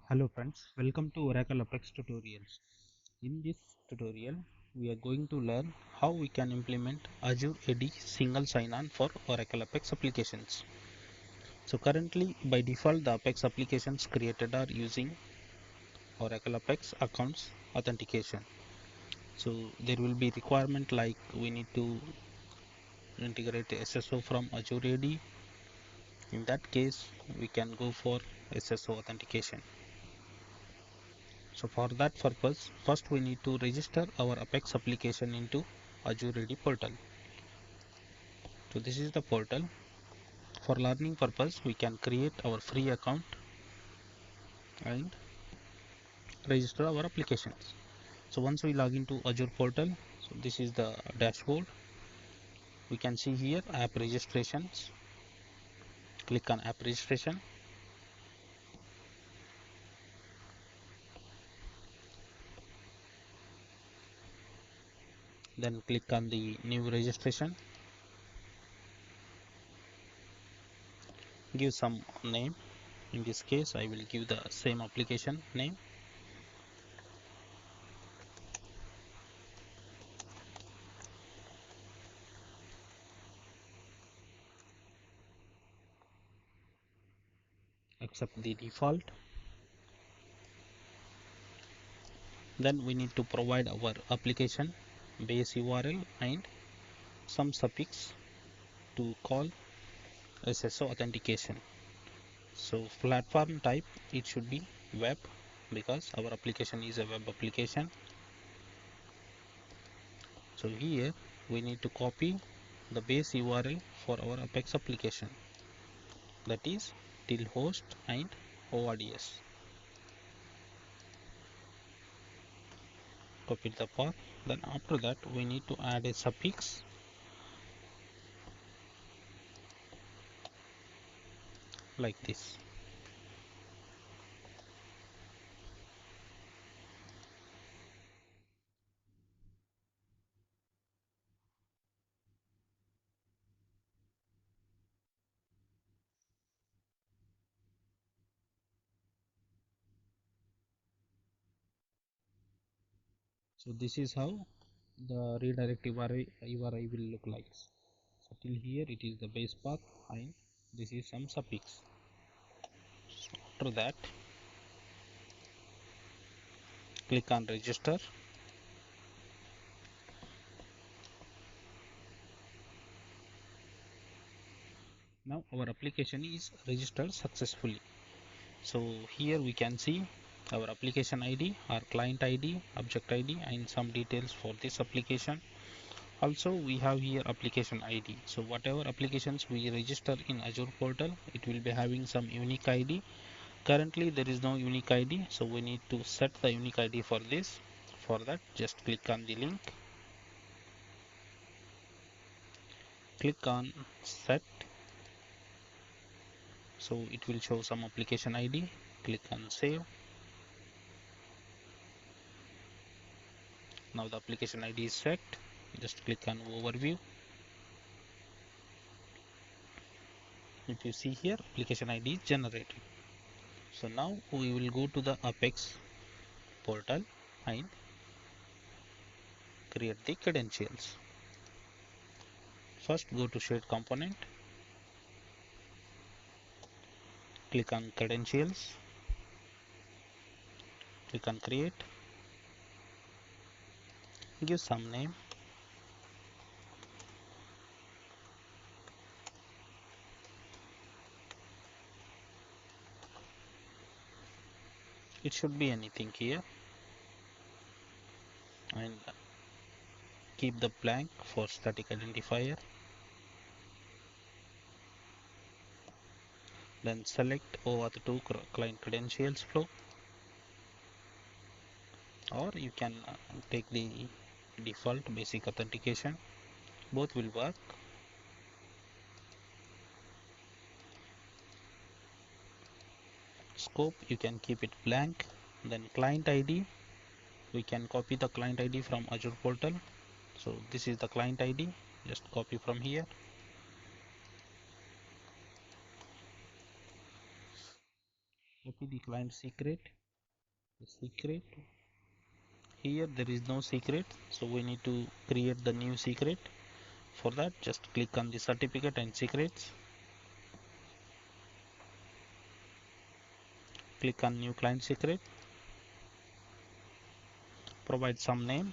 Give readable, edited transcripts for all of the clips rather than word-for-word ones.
Hello friends, welcome to Oracle Apex tutorials. In this tutorial, we are going to learn how we can implement Azure AD single sign-on for Oracle Apex applications. So currently, by default, the Apex applications created are using Oracle Apex accounts authentication. So there will be requirement like we need to integrate SSO from Azure AD. In that case, we can go for SSO authentication. So for that purpose, first we need to register our Apex application into Azure AD portal. So this is the portal. For learning purpose, we can create our free account and register our applications. So once we log into Azure portal, so this is the dashboard. We can see here app registrations. Click on app registration. Then click on the new registration. Give some name. In this case, I will give the same application name. Accept the default. Then we need to provide our application base URL and some suffix to call SSO authentication. So platform type, it should be web because our application is a web application. So here we need to copy the base URL for our Apex application, that is till host and ORDS. Copy the path. Then after that we need to add a suffix like this. So this is how the redirect URI will look like. So till here it is the base path and this is some suffix. So after that click on register. Now our application is registered successfully. So here we can see our application ID, our client ID, object ID and some details for this application. Also we have here application ID. So whatever applications we register in Azure portal, it will be having some unique ID. Currently there is no unique ID, so we need to set the unique ID for this. For that, just click on the link, click on set. So it will show some application ID. Click on save. Now the application ID is set. Just click on overview. If you see here, application ID is generated. So now we will go to the Apex portal and create the credentials. First go to shared component, click on credentials, click on create, give some name, it should be anything here, and keep the blank for static identifier. Then select OAuth 2 client credentials flow, or you can take the default basic authentication, both will work. Scope, you can keep it blank. Then client ID, we can copy the client ID from Azure portal. So this is the client ID, just copy from here. copy the client secret. The secret, here there is no secret, so we need to create the new secret. For that, just click on the certificate and secrets, click on new client secret, provide some name,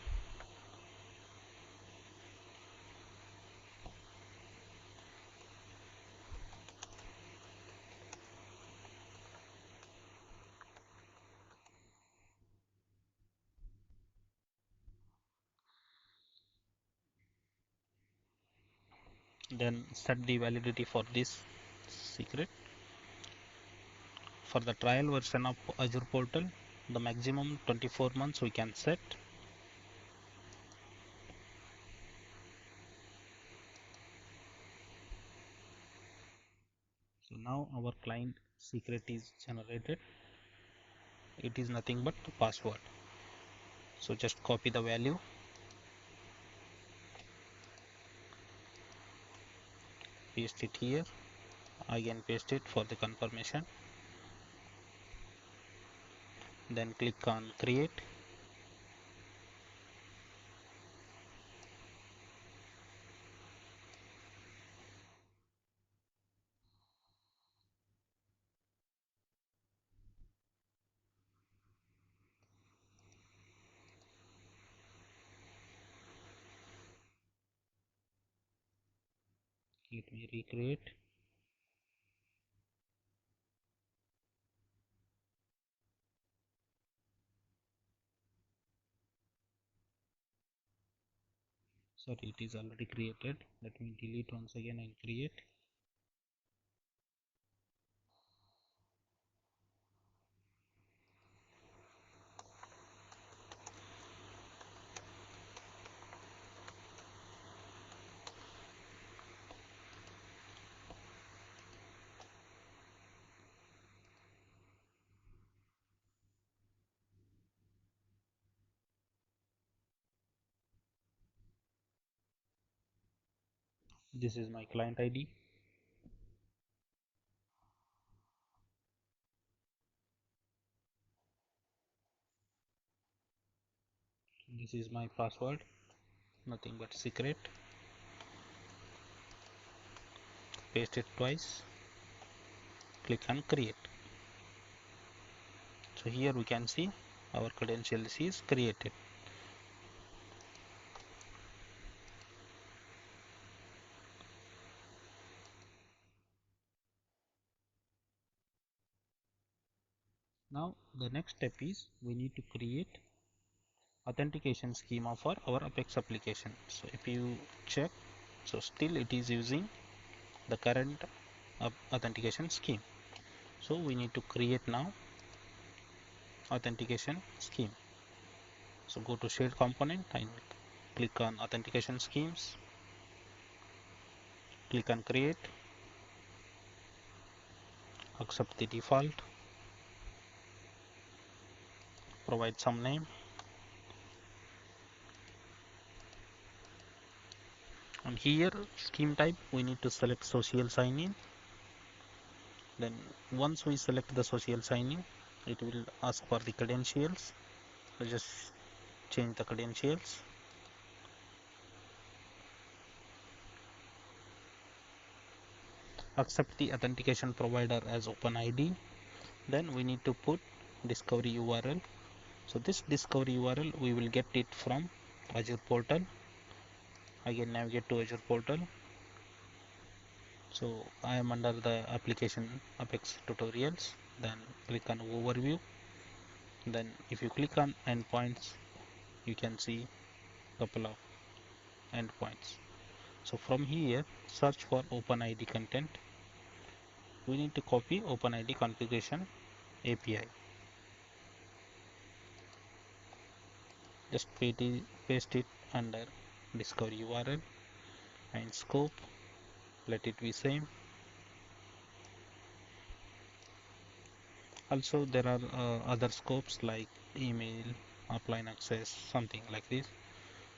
then set the validity for this secret. For the trial version of Azure portal, the maximum 24 months we can set. So now our client secret is generated. It is nothing but the password. So just copy the value, paste it here, again paste it for the confirmation, then click on create. Let me recreate. Sorry, it is already created. Let me delete once again and create. This is my client ID. This is my password, nothing but secret. Paste it twice, click on create. So here we can see our credentials is created. Now the next step is we need to create authentication schema for our Apex application. So if you check, so still it is using the current authentication scheme. So we need to create now authentication scheme. So go to shared component and click on authentication schemes, click on create, accept the default, provide some name, and here scheme type we need to select social sign-in. Then once we select the social sign-in, it will ask for the credentials. So just change the credentials. Accept the authentication provider as OpenID. Then we need to put discovery URL. So this discovery URL we will get it from Azure portal. Again navigate to Azure portal. So I am under the application Apex tutorials. Then click on overview. Then if you click on endpoints, you can see couple of endpoints. So from here search for OpenID content. We need to copy OpenID configuration API. Just paste it under discovery URL and scope. Let it be same. Also there are other scopes like email, offline access, something like this.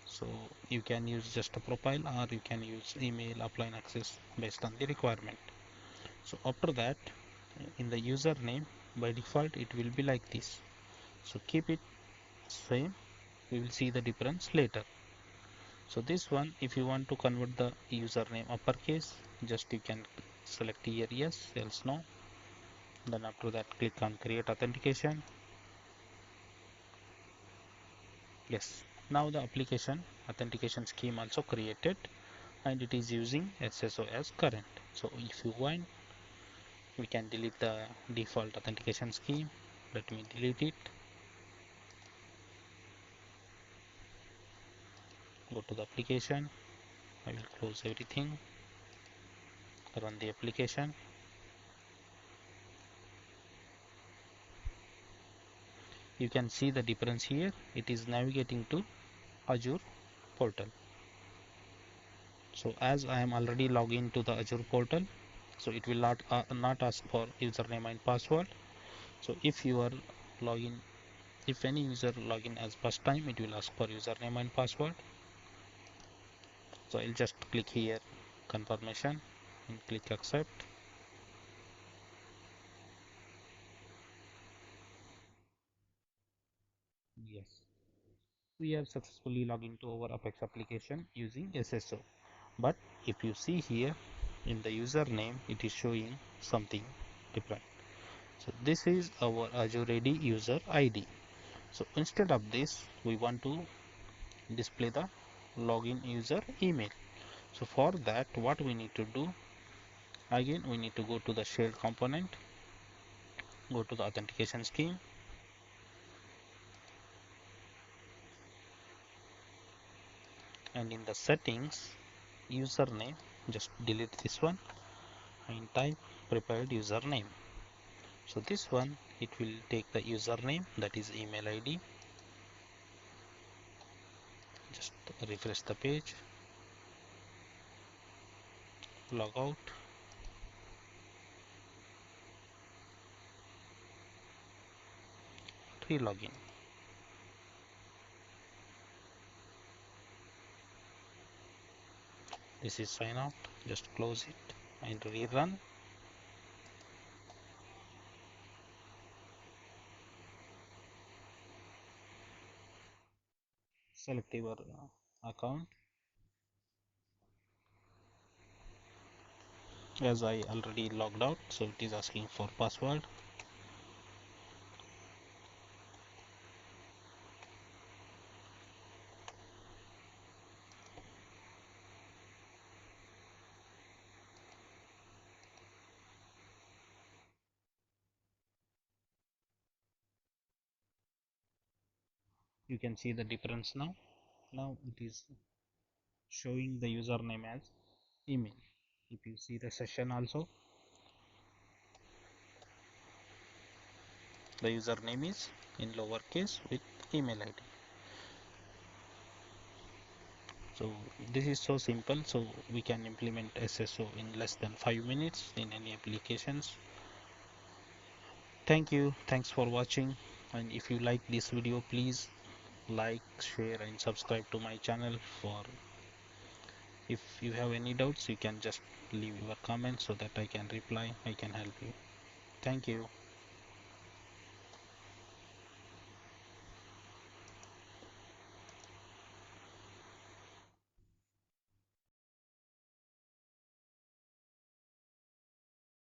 So you can use just a profile or you can use email, offline access based on the requirement. So after that, in the username by default it will be like this. So keep it same, we will see the difference later. So this one, if you want to convert the username uppercase, just you can select here yes, else no. Then after that click on create authentication. Yes, now the application authentication scheme also created and it is using SSO as current. So if you want, we can delete the default authentication scheme. Let me delete it. Go to the application. I will close everything. Run the application. You can see the difference here. It is navigating to Azure portal. So as I am already logged into the Azure portal, so it will not ask for username and password. So if you are login, if any user login as first time, it will ask for username and password. So I'll just click here confirmation and click accept. Yes, we have successfully logged into our Apex application using SSO. But if you see here in the username, it is showing something different. So this is our Azure AD user ID. So instead of this, we want to display the login user email. So for that, what we need to do, again we need to go to the shell component, go to the authentication scheme, and in the settings, username, just delete this one and type prepared username. So this one, it will take the username, that is email ID. Just refresh the page, log out, re-login. This is sign out, just close it and rerun. Select your account. As I already logged out, so it is asking for password. You can see the difference now. Now it is showing the username as email. If you see the session also, the username is in lowercase with email ID. So this is so simple, so we can implement SSO in less than 5 minutes in any applications. Thank you, thanks for watching, and if you like this video, please like, share and subscribe to my channel. For if you have any doubts, you can just leave your comments so that I can reply, I can help you. Thank you.